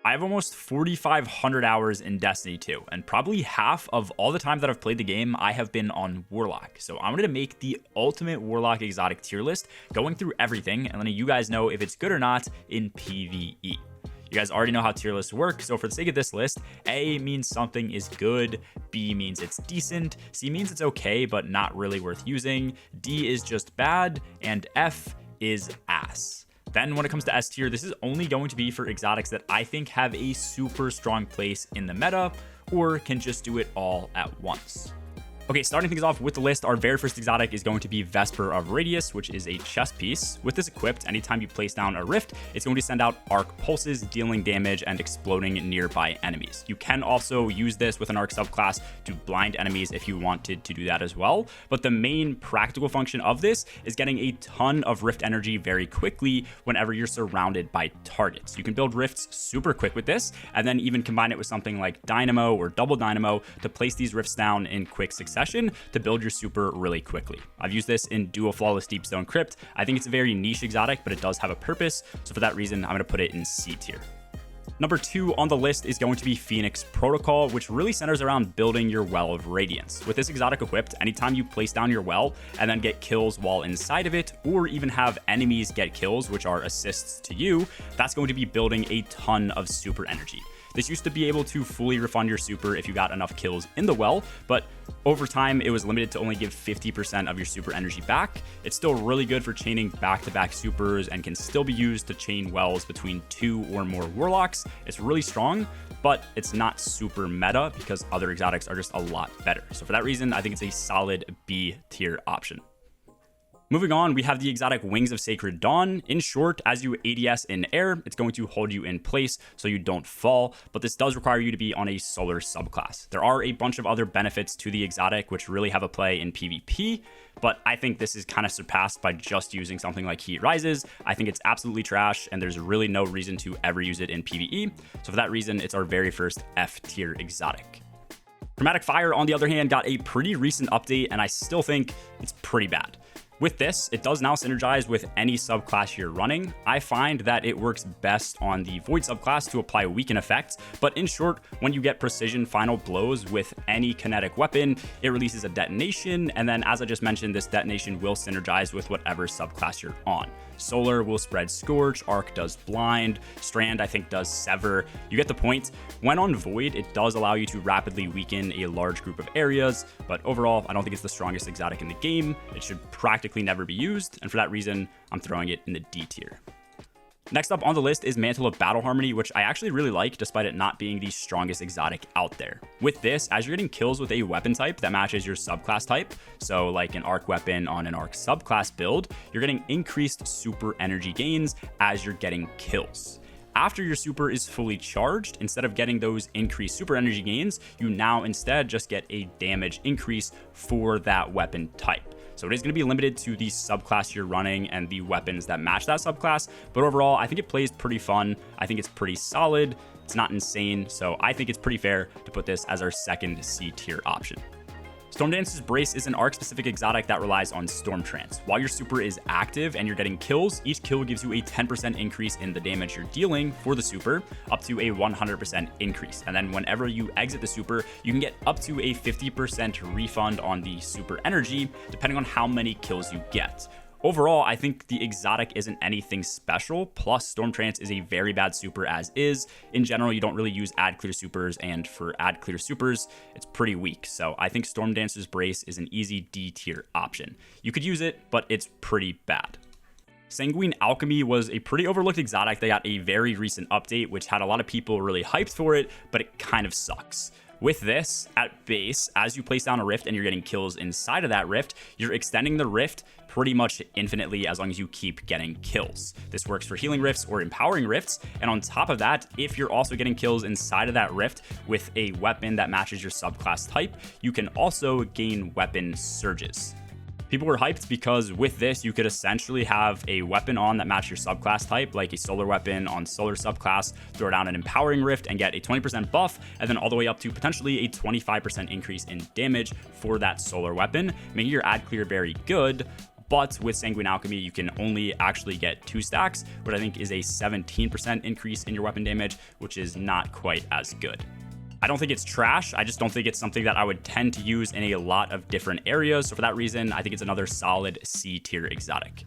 I have almost 4,500 hours in Destiny 2, and probably half of all the time that I've played the game, I have been on Warlock. So I'm going to make the ultimate Warlock exotic tier list, going through everything and letting you guys know if it's good or not in PvE. You guys already know how tier lists work, so for the sake of this list, A means something is good, B means it's decent, C means it's okay but not really worth using, D is just bad, and F is ass. Then when it comes to S tier, this is only going to be for exotics that I think have a super strong place in the meta or can just do it all at once. Okay, starting things off with the list, our very first exotic is going to be Vesper of Radius, which is a chest piece. With this equipped, anytime you place down a rift, it's going to send out arc pulses, dealing damage and exploding nearby enemies. You can also use this with an arc subclass to blind enemies if you wanted to do that as well, but the main practical function of this is getting a ton of rift energy very quickly whenever you're surrounded by targets. You can build rifts super quick with this, and then even combine it with something like Dynamo or Double Dynamo to place these rifts down in quick succession to build your super really quickly. I've used this in Dual Flawless Deepstone Crypt. I think it's a very niche exotic, but it does have a purpose, so for that reason, I'm going to put it in C tier. Number 2 on the list is going to be Phoenix Protocol, which really centers around building your Well of Radiance. With this exotic equipped, anytime you place down your well and then get kills while inside of it, or even have enemies get kills, which are assists to you, that's going to be building a ton of super energy. This used to be able to fully refund your super if you got enough kills in the well, but over time it was limited to only give 50% of your super energy back. It's still really good for chaining back-to-back supers and can still be used to chain wells between 2 or more warlocks. It's really strong, but it's not super meta because other exotics are just a lot better. So for that reason, I think it's a solid B tier option. Moving on, we have the exotic Wings of Sacred Dawn. In short, as you ADS in air, it's going to hold you in place so you don't fall, but this does require you to be on a solar subclass. There are a bunch of other benefits to the exotic which really have a play in PvP, but I think this is kind of surpassed by just using something like Heat Rises. I think it's absolutely trash, and there's really no reason to ever use it in PvE, so for that reason, it's our very first F tier exotic. Chromatic Fire, on the other hand, got a pretty recent update, and I still think it's pretty bad. With this, it does now synergize with any subclass you're running. I find that it works best on the Void subclass to apply weaken effects, but in short, when you get precision final blows with any kinetic weapon, it releases a detonation, and then as I just mentioned, this detonation will synergize with whatever subclass you're on. Solar will spread Scorch, Arc does Blind, Strand I think does Sever. You get the point. When on Void, it does allow you to rapidly weaken a large group of areas, but overall, I don't think it's the strongest exotic in the game. It should practically never be used, and for that reason, I'm throwing it in the D tier. Next up on the list is Mantle of Battle Harmony, which I actually really like despite it not being the strongest exotic out there. With this, as you're getting kills with a weapon type that matches your subclass type, so like an arc weapon on an arc subclass build, you're getting increased super energy gains as you're getting kills. After your super is fully charged, instead of getting those increased super energy gains, you now instead just get a damage increase for that weapon type. So it is going to be limited to the subclass you're running and the weapons that match that subclass. But overall, I think it plays pretty fun. I think it's pretty solid. It's not insane. So I think it's pretty fair to put this as our second C tier option. Stormdancer's Brace is an arc-specific exotic that relies on Storm Trance. While your super is active and you're getting kills, each kill gives you a 10% increase in the damage you're dealing for the super, up to a 100% increase. And then whenever you exit the super, you can get up to a 50% refund on the super energy, depending on how many kills you get. Overall, I think the exotic isn't anything special, plus Storm Trance is a very bad super as is. In general, you don't really use ad clear supers, and for ad clear supers, it's pretty weak. So I think Stormdancer's Brace is an easy D tier option. You could use it, but it's pretty bad. Sanguine Alchemy was a pretty overlooked exotic. They got a very recent update, which had a lot of people really hyped for it, but it kind of sucks. With this, at base, as you place down a rift and you're getting kills inside of that rift, you're extending the rift pretty much infinitely as long as you keep getting kills. This works for healing rifts or empowering rifts, and on top of that, if you're also getting kills inside of that rift with a weapon that matches your subclass type, you can also gain weapon surges. People were hyped because with this, you could essentially have a weapon on that matches your subclass type, like a solar weapon on solar subclass, throw down an empowering rift and get a 20% buff, and then all the way up to potentially a 25% increase in damage for that solar weapon, making your ad clear very good. But with Sanguine Alchemy, you can only actually get 2 stacks, which I think is a 17% increase in your weapon damage, which is not quite as good. I don't think it's trash. I just don't think it's something that I would tend to use in a lot of different areas. So for that reason, I think it's another solid C tier exotic.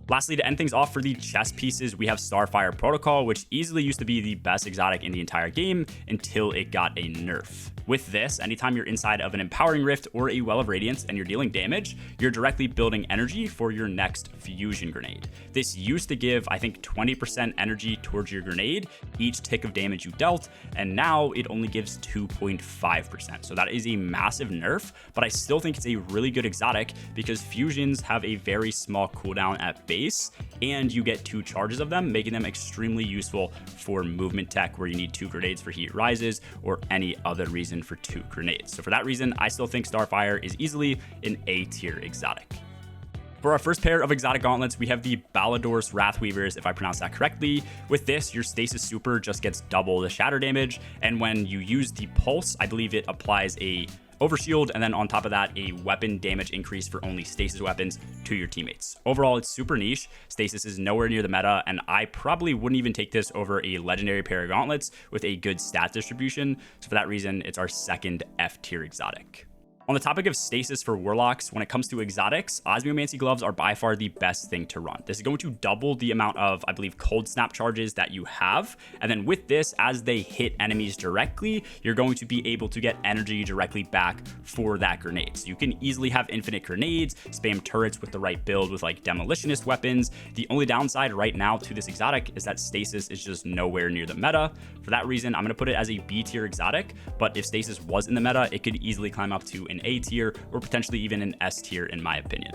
Lastly, to end things off for the chest pieces, we have Starfire Protocol, which easily used to be the best exotic in the entire game until it got a nerf. With this, anytime you're inside of an Empowering Rift or a Well of Radiance and you're dealing damage, you're directly building energy for your next fusion grenade. This used to give, I think, 20% energy towards your grenade each tick of damage you dealt, and now it only gives 2.5%. So that is a massive nerf, but I still think it's a really good exotic because fusions have a very small cooldown at base, and you get 2 charges of them, making them extremely useful for movement tech where you need 2 grenades for heat rises or any other reason for 2 grenades. So for that reason, I still think Starfire is easily an A tier exotic. For our first pair of exotic gauntlets, we have the Ballidorse Wrathweavers, if I pronounce that correctly. With this, your stasis super just gets double the shatter damage, and when you use the pulse, I believe it applies a overshield, and then on top of that, a weapon damage increase for only stasis weapons to your teammates. Overall, it's super niche. Stasis is nowhere near the meta, and I probably wouldn't even take this over a legendary pair of gauntlets with a good stat distribution. So for that reason, it's our second F tier exotic. On the topic of stasis for warlocks, when it comes to exotics, Osmiomancy Gloves are by far the best thing to run. This is going to double the amount of, I believe, cold snap charges that you have. And then with this, as they hit enemies directly, you're going to be able to get energy directly back for that grenade. So you can easily have infinite grenades, spam turrets with the right build with like demolitionist weapons. The only downside right now to this exotic is that stasis is just nowhere near the meta. For that reason, I'm going to put it as a B tier exotic, but if stasis was in the meta, it could easily climb up to an A tier or potentially even an S tier in my opinion.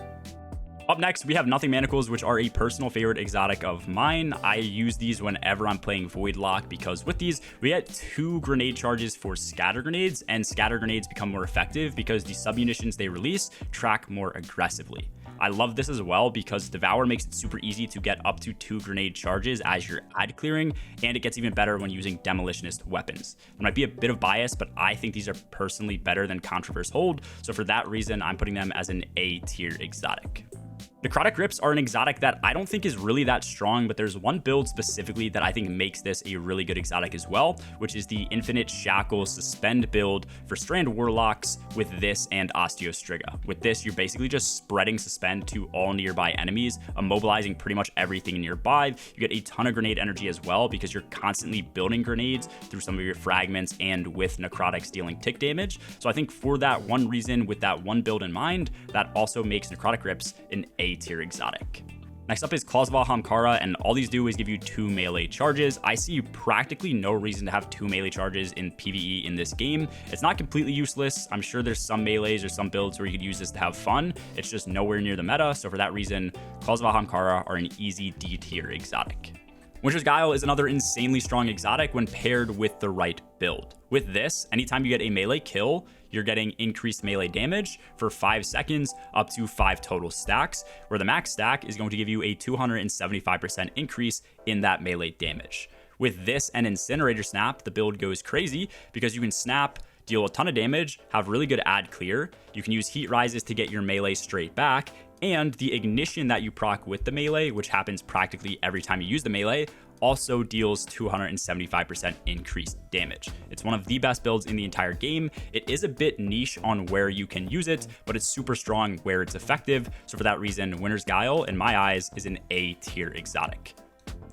Up next, we have Nothing Manacles, which are a personal favorite exotic of mine. I use these whenever I'm playing Voidlock because with these, we get 2 grenade charges for scatter grenades, and scatter grenades become more effective because the submunitions they release track more aggressively. I love this as well because Devour makes it super easy to get up to 2 grenade charges as you're ad clearing, and it gets even better when using demolitionist weapons. There might be a bit of bias, but I think these are personally better than Contraverse Hold, so for that reason, I'm putting them as an A tier exotic. Necrotic Grips are an exotic that I don't think is really that strong, but there's one build specifically that I think makes this a really good exotic as well, which is the Infinite Shackle Suspend build for Strand Warlocks with this and Osteostriga. With this, you're basically just spreading Suspend to all nearby enemies, immobilizing pretty much everything nearby. You get a ton of grenade energy as well because you're constantly building grenades through some of your fragments and with Necrotics dealing tick damage. So I think for that one reason, with that one build in mind, that also makes Necrotic Grips an A tier exotic. Next up is Claws of Ahamkara, and all these do is give you 2 melee charges. I see practically no reason to have 2 melee charges in PvE in this game. It's not completely useless. I'm sure there's some melees or some builds where you could use this to have fun. It's just nowhere near the meta, so for that reason, Claws of Ahamkara are an easy D tier exotic. Winter's Guile is another insanely strong exotic when paired with the right build. With this, anytime you get a melee kill, you're getting increased melee damage for 5 seconds up to 5 total stacks, where the max stack is going to give you a 275% increase in that melee damage. With this and Incinerator Snap, the build goes crazy because you can snap, deal a ton of damage, have really good ad clear, you can use heat rises to get your melee straight back, and the ignition that you proc with the melee, which happens practically every time you use the melee, also deals 275% increased damage. It's one of the best builds in the entire game. It is a bit niche on where you can use it, but it's super strong where it's effective. So for that reason, Winter's Guile, in my eyes, is an A tier exotic.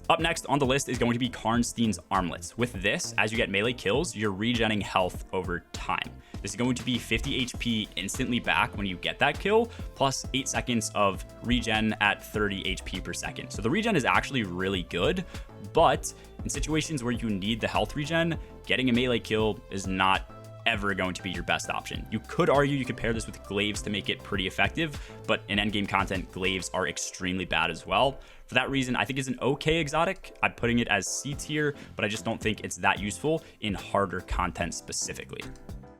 Up next on the list is going to be Karnstein's Armlets. With this, as you get melee kills, you're regenning health over time. This is going to be 50 HP instantly back when you get that kill, plus 8 seconds of regen at 30 HP per second. So the regen is actually really good, but in situations where you need the health regen, getting a melee kill is not ever going to be your best option. You could argue you could pair this with glaives to make it pretty effective, but in endgame content, glaives are extremely bad as well. For that reason, I think it's an okay exotic. I'm putting it as C tier, but I just don't think it's that useful in harder content specifically.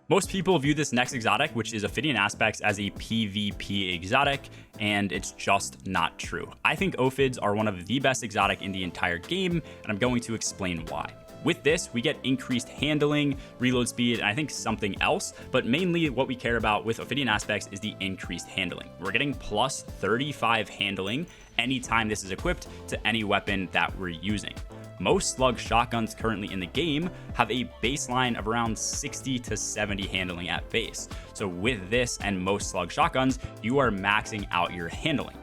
Most people view this next exotic, which is Ophidian Aspects, as a PvP exotic, and it's just not true. I think Ophids are one of the best exotic in the entire game, and I'm going to explain why. With this, we get increased handling, reload speed, and I think something else, but mainly what we care about with Ophidian Aspects is the increased handling. We're getting plus 35 handling anytime this is equipped to any weapon that we're using. Most slug shotguns currently in the game have a baseline of around 60 to 70 handling at base. So with this and most slug shotguns, you are maxing out your handling.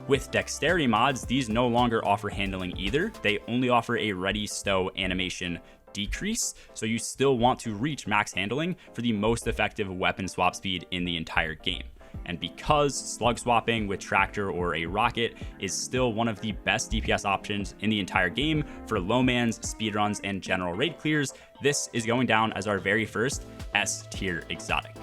With dexterity mods, these no longer offer handling either. They only offer a ready stow animation decrease, so you still want to reach max handling for the most effective weapon swap speed in the entire game. And because slug swapping with tractor or a rocket is still one of the best DPS options in the entire game for low mans, speedruns, and general raid clears, this is going down as our very first S tier exotic.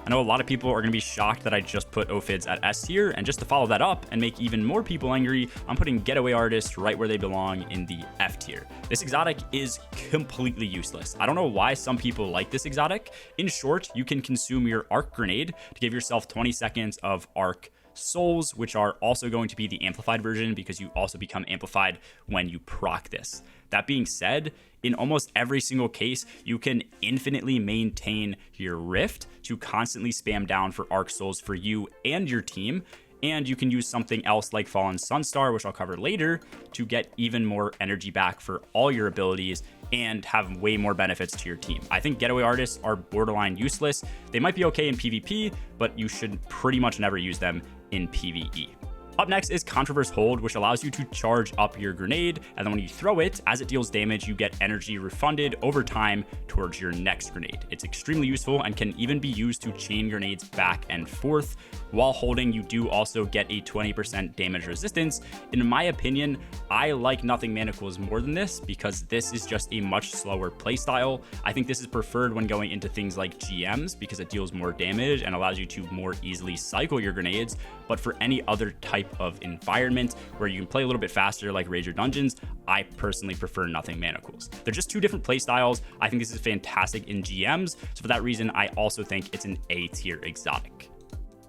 I know a lot of people are going to be shocked that I just put Ophids at S tier, and just to follow that up and make even more people angry, I'm putting Getaway Artist right where they belong in the F tier. This exotic is completely useless. I don't know why some people like this exotic. In short, you can consume your Arc Grenade to give yourself 20 seconds of Arc Souls, which are also going to be the amplified version because you also become amplified when you proc this. That being said, in almost every single case, you can infinitely maintain your Rift to constantly spam down for Arc Souls for you and your team, and you can use something else like Fallen Sunstar, which I'll cover later, to get even more energy back for all your abilities and have way more benefits to your team. I think Getaway Artists are borderline useless. They might be okay in PvP, but you should pretty much never use them in PvE. Up next is Contraverse Hold, which allows you to charge up your grenade, and then when you throw it, as it deals damage, you get energy refunded over time towards your next grenade. It's extremely useful and can even be used to chain grenades back and forth. While holding, you do also get a 20% damage resistance. In my opinion, I like Nothing Manacles more than this because this is just a much slower playstyle. I think this is preferred when going into things like GMs because it deals more damage and allows you to more easily cycle your grenades. But for any other type of environment where you can play a little bit faster like Raids or Dungeons, I personally prefer Nothing Manacles. They're just two different playstyles. I think this is fantastic in GMs, so for that reason, I also think it's an A tier exotic.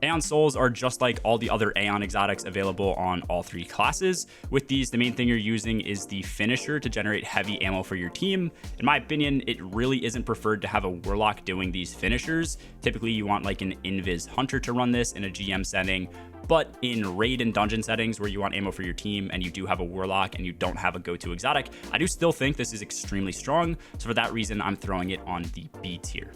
Aeon Souls are just like all the other Aeon exotics available on all three classes. With these, the main thing you're using is the finisher to generate heavy ammo for your team. In my opinion, it really isn't preferred to have a Warlock doing these finishers. Typically, you want like an Invis Hunter to run this in a GM setting. But in raid and dungeon settings where you want ammo for your team and you do have a Warlock and you don't have a go-to exotic, I do still think this is extremely strong. So for that reason, I'm throwing it on the B tier.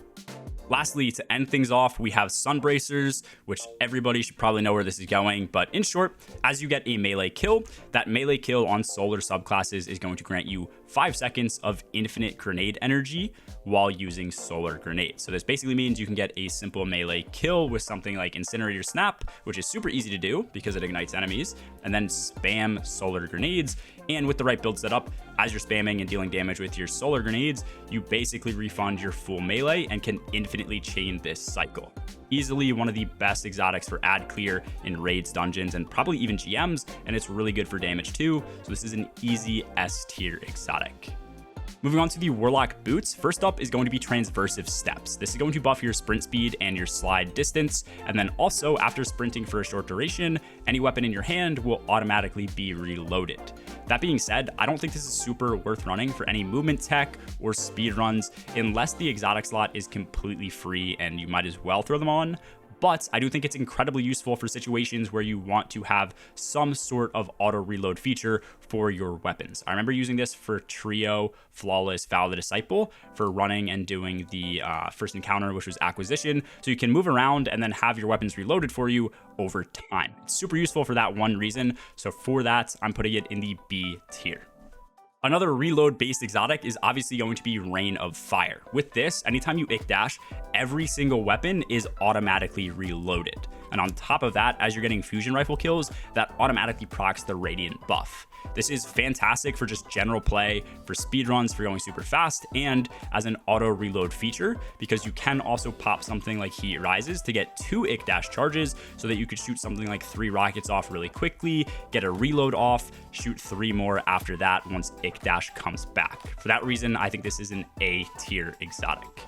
Lastly, to end things off, we have Sunbracers, which everybody should probably know where this is going. But in short, as you get a melee kill, that melee kill on solar subclasses is going to grant you 5 seconds of infinite grenade energy while using solar grenades. So this basically means you can get a simple melee kill with something like Incinerator Snap, which is super easy to do because it ignites enemies, and then spam solar grenades. And with the right build setup, as you're spamming and dealing damage with your solar grenades, you basically refund your full melee and can infinitely chain this cycle. Easily one of the best exotics for ad clear in raids, dungeons, and probably even GMs, and it's really good for damage too. So this is an easy S tier exotic. Moving on to the Warlock boots, first up is going to be Transversive Steps. This is going to buff your sprint speed and your slide distance, and then also after sprinting for a short duration, any weapon in your hand will automatically be reloaded. That being said, I don't think this is super worth running for any movement tech or speed runs unless the exotic slot is completely free and you might as well throw them on. But I do think it's incredibly useful for situations where you want to have some sort of auto reload feature for your weapons. I remember using this for Trio, Flawless, Vow the Disciple for running and doing the first encounter, which was Acquisition. So you can move around and then have your weapons reloaded for you over time. It's super useful for that one reason. So for that, I'm putting it in the B tier. Another reload-based exotic is obviously going to be Rain of Fire. With this, anytime you ick dash, every single weapon is automatically reloaded. And on top of that, as you're getting fusion rifle kills, that automatically procs the Radiant buff. This is fantastic for just general play, for speedruns, for going super fast, and as an auto reload feature, because you can also pop something like Heat Rises to get 2 ick dash charges so that you could shoot something like 3 rockets off really quickly, get a reload off, shoot 3 more after that once ick dash comes back. For that reason, I think this is an A tier exotic.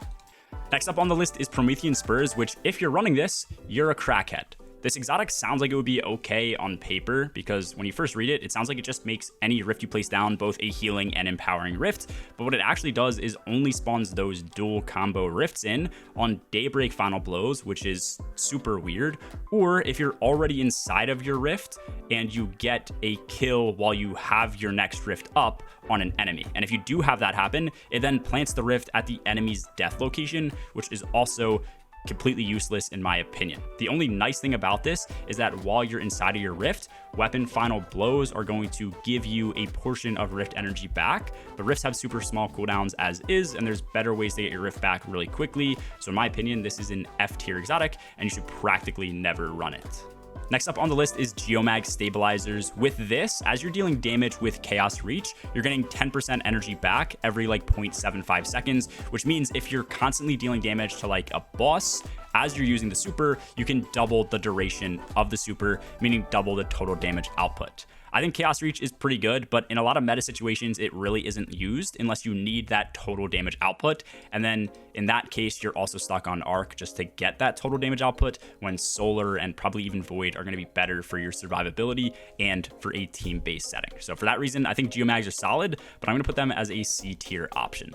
Next up on the list is Promethium Spurs, which if you're running this, you're a crackhead. This exotic sounds like it would be okay on paper, because when you first read it, it sounds like it just makes any rift you place down both a healing and empowering rift, but what it actually does is only spawns those dual combo rifts in on Daybreak Final Blows, which is super weird, or if you're already inside of your rift and you get a kill while you have your next rift up on an enemy. And if you do have that happen, it then plants the rift at the enemy's death location, which is also completely useless in my opinion. The only nice thing about this is that while you're inside of your rift, weapon final blows are going to give you a portion of rift energy back, but rifts have super small cooldowns as is, and there's better ways to get your rift back really quickly. So in my opinion, this is an F tier exotic, and you should practically never run it. Next up on the list is Geomag Stabilizers. With this, as you're dealing damage with Chaos Reach, you're getting 10% energy back every like 0.75 seconds, which means if you're constantly dealing damage to like a boss, as you're using the super, you can double the duration of the super, meaning double the total damage output. I think Chaos Reach is pretty good, but in a lot of meta situations, it really isn't used unless you need that total damage output. And then in that case, you're also stuck on Arc just to get that total damage output, when Solar and probably even Void are going to be better for your survivability and for a team-based setting. So for that reason, I think Geomags are solid, but I'm going to put them as a C tier option.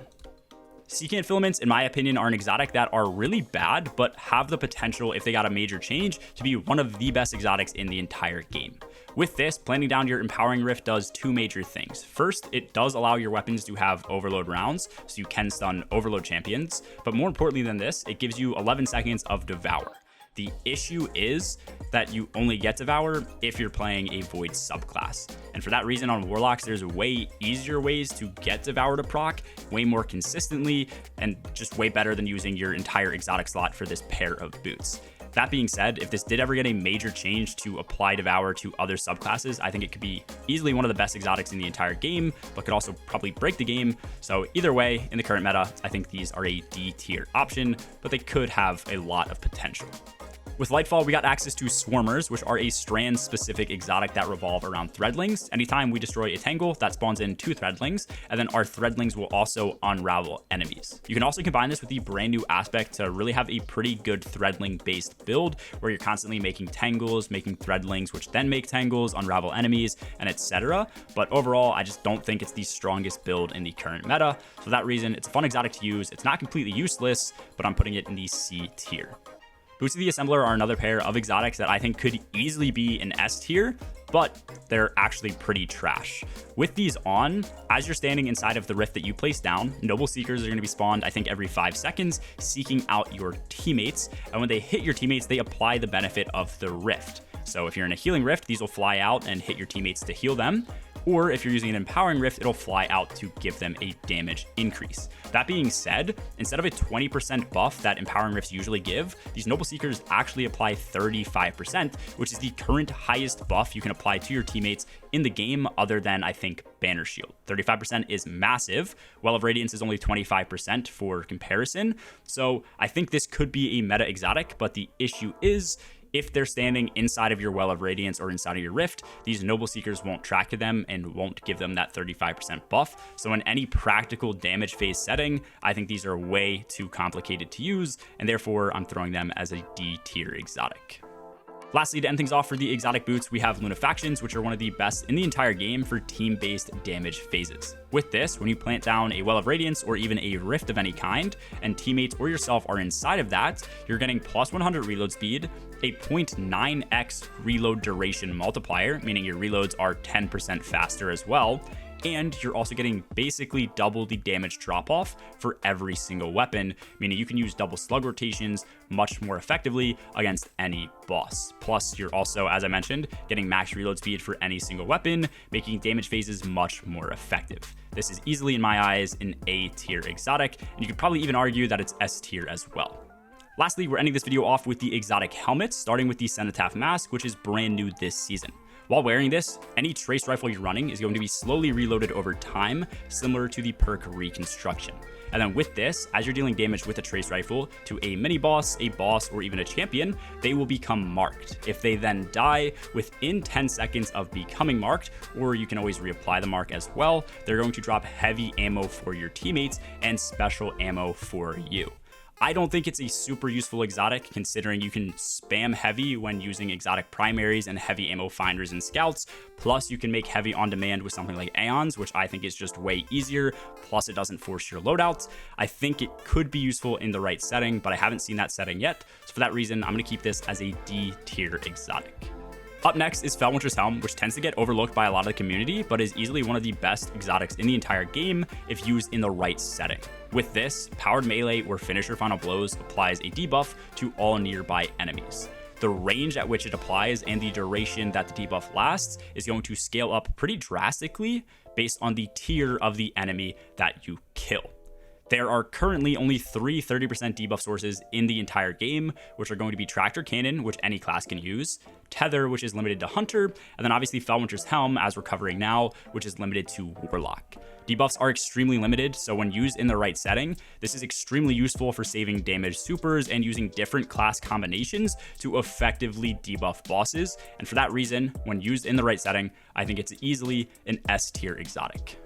Secant Filaments, in my opinion, are an exotic that are really bad, but have the potential, if they got a major change, to be one of the best exotics in the entire game. With this, planting down your Empowering Rift does two major things. First, it does allow your weapons to have overload rounds, so you can stun overload champions, but more importantly than this, it gives you 11 seconds of Devour. The issue is that you only get Devour if you're playing a Void subclass. And for that reason, on Warlocks, there's way easier ways to get Devour to proc, way more consistently, and just way better than using your entire exotic slot for this pair of boots. That being said, if this did ever get a major change to apply Devour to other subclasses, I think it could be easily one of the best exotics in the entire game, but could also probably break the game. So either way, in the current meta, I think these are a D tier option, but they could have a lot of potential. With Lightfall, we got access to Swarmers, which are a strand-specific exotic that revolve around Threadlings. Anytime we destroy a Tangle, that spawns in 2 Threadlings, and then our Threadlings will also unravel enemies. You can also combine this with the brand new Aspect to really have a pretty good Threadling-based build, where you're constantly making Tangles, making Threadlings, which then make Tangles, unravel enemies, and etc. But overall, I just don't think it's the strongest build in the current meta. For that reason, it's a fun exotic to use. It's not completely useless, but I'm putting it in the C tier. Boots of the Assembler are another pair of exotics that I think could easily be an S tier, but they're actually pretty trash. With these on, as you're standing inside of the rift that you place down, Noble Seekers are going to be spawned, I think, every 5 seconds, seeking out your teammates, and when they hit your teammates, they apply the benefit of the rift. So if you're in a healing rift, these will fly out and hit your teammates to heal them. Or if you're using an Empowering Rift, it'll fly out to give them a damage increase. That being said, instead of a 20% buff that Empowering Rifts usually give, these Noble Seekers actually apply 35%, which is the current highest buff you can apply to your teammates in the game, other than, I think, Banner Shield. 35% is massive. Well of Radiance is only 25% for comparison. So I think this could be a meta exotic, but the issue is, if they're standing inside of your Well of Radiance or inside of your Rift, these Noble Seekers won't track to them and won't give them that 35% buff. So in any practical damage phase setting, I think these are way too complicated to use, and therefore I'm throwing them as a D tier exotic. Lastly, to end things off for the exotic boots, we have Lunafactions, which are one of the best in the entire game for team-based damage phases. With this, when you plant down a Well of Radiance or even a Rift of any kind, and teammates or yourself are inside of that, you're getting plus 100 reload speed, a 0.9x reload duration multiplier, meaning your reloads are 10% faster as well, and you're also getting basically double the damage drop-off for every single weapon, meaning you can use double slug rotations much more effectively against any boss. Plus, you're also, as I mentioned, getting max reload speed for any single weapon, making damage phases much more effective. This is easily, in my eyes, an A tier exotic, and you could probably even argue that it's S tier as well. Lastly, we're ending this video off with the exotic helmets, starting with the Cenotaph Mask, which is brand new this season. While wearing this, any trace rifle you're running is going to be slowly reloaded over time, similar to the perk Reconstruction. And then with this, as you're dealing damage with a trace rifle to a mini boss, a boss, or even a champion, they will become marked. If they then die within 10 seconds of becoming marked, or you can always reapply the mark as well, they're going to drop heavy ammo for your teammates and special ammo for you. I don't think it's a super useful exotic, considering you can spam heavy when using exotic primaries and heavy ammo finders and scouts, plus you can make heavy on demand with something like Aeons, which I think is just way easier, plus it doesn't force your loadouts. I think it could be useful in the right setting, but I haven't seen that setting yet, so for that reason, I'm going to keep this as a D tier exotic. Up next is Felwinter's Helm, which tends to get overlooked by a lot of the community, but is easily one of the best exotics in the entire game if used in the right setting. With this, powered melee or finisher final blows applies a debuff to all nearby enemies. The range at which it applies and the duration that the debuff lasts is going to scale up pretty drastically based on the tier of the enemy that you kill. There are currently only 3 30% debuff sources in the entire game, which are going to be Tractor Cannon, which any class can use, Tether, which is limited to Hunter, and then obviously Felwinter's Helm, as we're covering now, which is limited to Warlock. Debuffs are extremely limited, so when used in the right setting, this is extremely useful for saving damage supers and using different class combinations to effectively debuff bosses, and for that reason, when used in the right setting, I think it's easily an S tier exotic.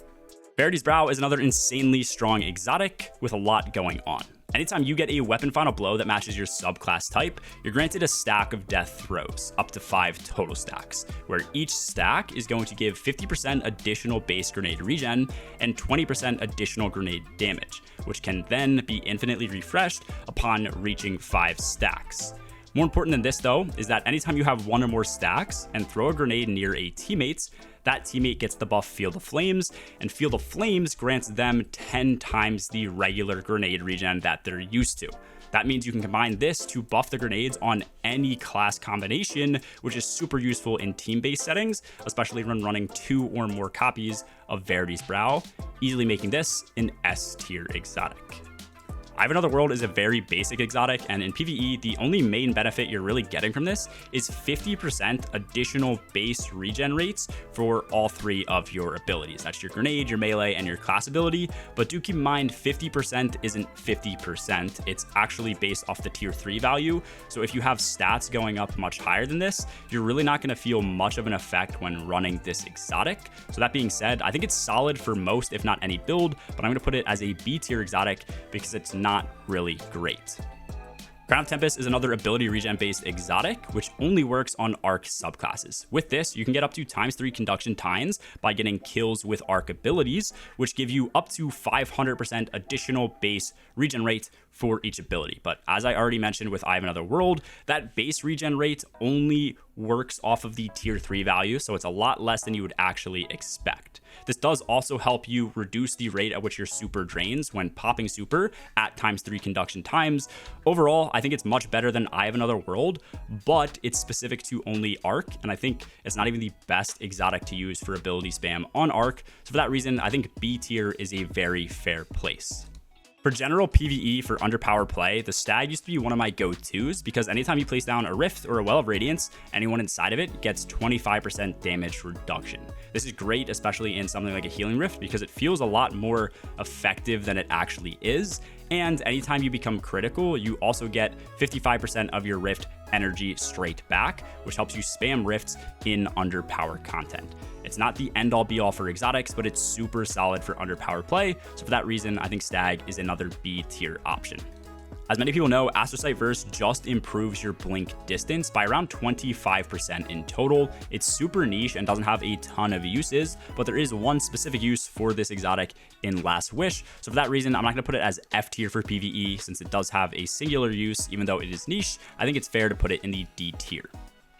Verity's Brow is another insanely strong exotic with a lot going on. Anytime you get a weapon final blow that matches your subclass type, you're granted a stack of death throws, up to 5 total stacks, where each stack is going to give 50% additional base grenade regen and 20% additional grenade damage, which can then be infinitely refreshed upon reaching 5 stacks. More important than this though, is that anytime you have 1 or more stacks and throw a grenade near a teammate's, that teammate gets the buff Field of Flames, and Field of Flames grants them 10 times the regular grenade regen that they're used to. That means you can combine this to buff the grenades on any class combination, which is super useful in team-based settings, especially when running 2 or more copies of Verity's Brow, easily making this an S tier exotic. I Have Another World is a very basic exotic, and in PvE, the only main benefit you're really getting from this is 50% additional base regen rates for all 3 of your abilities. That's your grenade, your melee, and your class ability, but do keep in mind 50% isn't 50%. It's actually based off the tier 3 value, so if you have stats going up much higher than this, you're really not going to feel much of an effect when running this exotic. So that being said, I think it's solid for most, if not any build, but I'm going to put it as a B tier exotic because it's not really great. Crown of Tempest is another ability regen based exotic, which only works on arc subclasses. With this, you can get up to ×3 conduction tines by getting kills with arc abilities, which give you up to 500% additional base regen rate for each ability. But as I already mentioned with I Have Another World, that base regen rate only works off of the tier 3 value, so it's a lot less than you would actually expect. This does also help you reduce the rate at which your super drains when popping super at ×3 conduction times. Overall, I think it's much better than I Have Another World, but it's specific to only arc, and I think it's not even the best exotic to use for ability spam on arc. So for that reason, I think B tier is a very fair place. For general PvE for underpowered play, the Stag used to be one of my go-tos because anytime you place down a Rift or a Well of Radiance, anyone inside of it gets 25% damage reduction. This is great, especially in something like a Healing Rift, because it feels a lot more effective than it actually is. And anytime you become critical, you also get 55% of your Rift energy straight back, which helps you spam Rifts in underpowered content. It's not the end-all be-all for exotics, but it's super solid for underpowered play, so for that reason, I think Stag is another B-tier option. As many people know, Astrocyte Verse just improves your blink distance by around 25% in total. It's super niche and doesn't have a ton of uses, but there is one specific use for this exotic in Last Wish. So for that reason, I'm not going to put it as F tier for PvE since it does have a singular use, even though it is niche. I think it's fair to put it in the D tier.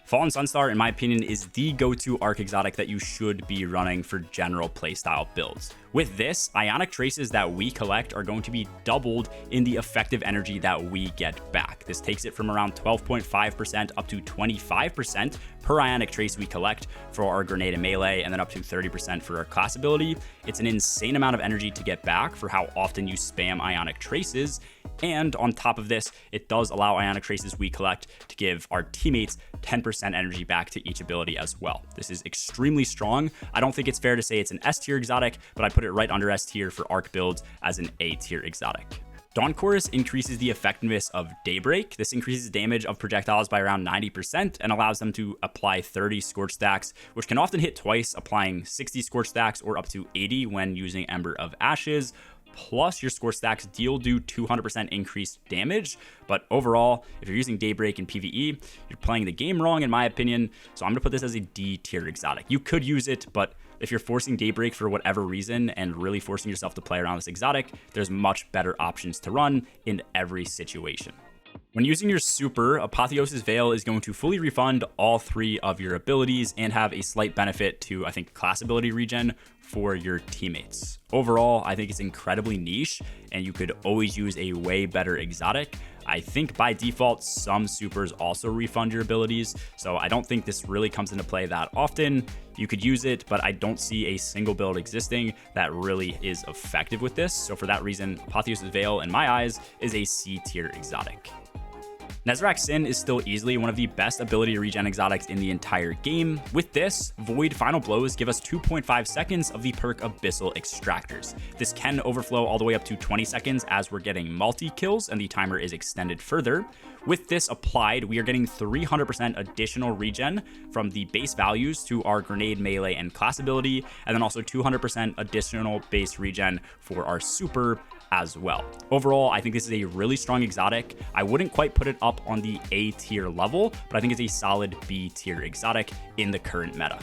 Fallen Sunstar, in my opinion, is the go-to arc exotic that you should be running for general playstyle builds. With this, ionic traces that we collect are going to be doubled in the effective energy that we get back. This takes it from around 12.5% up to 25% per ionic trace we collect for our grenade and melee, and then up to 30% for our class ability. It's an insane amount of energy to get back for how often you spam ionic traces. And on top of this, it does allow ionic traces we collect to give our teammates 10% energy back to each ability as well. This is extremely strong. I don't think it's fair to say it's an S tier exotic, but I put it right under S tier for arc builds as an A tier exotic. Dawn Chorus increases the effectiveness of Daybreak. This increases damage of projectiles by around 90% and allows them to apply 30 Scorch stacks, which can often hit twice, applying 60 Scorch stacks or up to 80 when using Ember of Ashes. plus your score stacks do 200% increased damage. But overall, if you're using Daybreak in PvE, you're playing the game wrong in my opinion. So I'm gonna put this as a D tier exotic. You could use it, but if you're forcing Daybreak for whatever reason and really forcing yourself to play around this exotic, there's much better options to run in every situation. When using your super, Apotheosis Veil is going to fully refund all 3 of your abilities and have a slight benefit to, I think, class ability regen for your teammates. Overall, I think it's incredibly niche and you could always use a way better exotic. I think by default, some supers also refund your abilities, so I don't think this really comes into play that often. You could use it, but I don't see a single build existing that really is effective with this. So for that reason, Apotheosis Veil, in my eyes, is a C tier exotic. Nezarec Sin is still easily one of the best ability regen exotics in the entire game. With this, Void Final Blows give us 2.5 seconds of the perk Abyssal Extractors. This can overflow all the way up to 20 seconds as we're getting multi-kills and the timer is extended further. With this applied, we are getting 300% additional regen from the base values to our grenade, melee, and class ability, and then also 200% additional base regen for our super as well. Overall, I think this is a really strong exotic. I wouldn't quite put it up on the A tier level, but I think it's a solid B tier exotic in the current meta.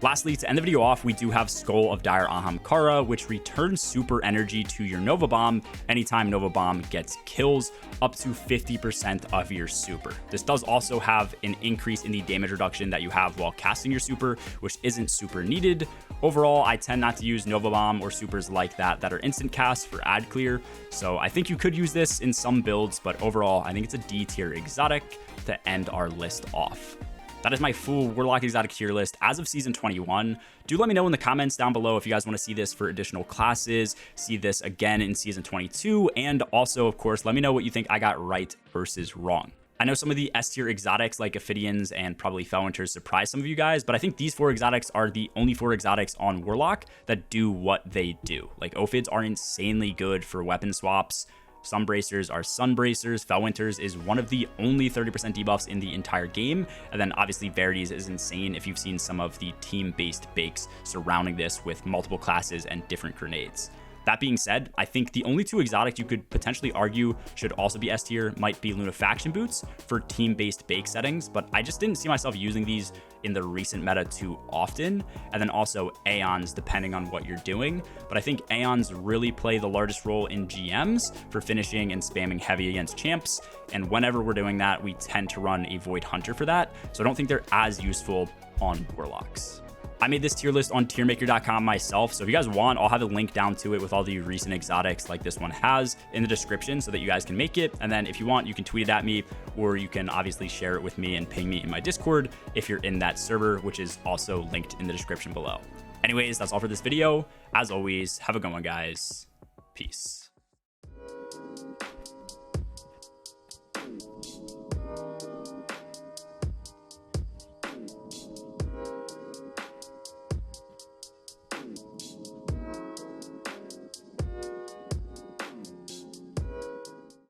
Lastly, to end the video off, we do have Skull of Dire Ahamkara, which returns super energy to your Nova Bomb anytime Nova Bomb gets kills, up to 50% of your super. This does also have an increase in the damage reduction that you have while casting your super, which isn't super needed. Overall, I tend not to use Nova Bomb or supers like that are instant cast for ad clear, so I think you could use this in some builds, but overall, I think it's a D tier exotic to end our list off. That is my full Warlock exotic tier list as of season 21. Do let me know in the comments down below if you guys want to see this for additional classes, see this again in season 22, and also, of course, let me know what you think I got right versus wrong. I know some of the S tier exotics like Ophidians and probably Felwinters surprised some of you guys, but I think these 4 exotics are the only 4 exotics on Warlock that do what they do. Like, Ophids are insanely good for weapon swaps. Sunbracers are Sunbracers. Felwinters is one of the only 30% debuffs in the entire game. And then obviously Verities is insane if you've seen some of the team-based bakes surrounding this with multiple classes and different grenades. That being said, I think the only 2 exotics you could potentially argue should also be S tier might be Lunafaction Boots for team-based bake settings, but I just didn't see myself using these in the recent meta too often. And then also Aeons, depending on what you're doing. But I think Aeons really play the largest role in GMs for finishing and spamming heavy against champs. And whenever we're doing that, we tend to run a Void Hunter for that. So I don't think they're as useful on Warlocks. I made this tier list on tiermaker.com myself, so if you guys want, I'll have a link down to it with all the recent exotics like this one has in the description so that you guys can make it. And then if you want, you can tweet it at me, or you can obviously share it with me and ping me in my Discord if you're in that server, which is also linked in the description below. Anyways, that's all for this video. As always, have a good one, guys. Peace.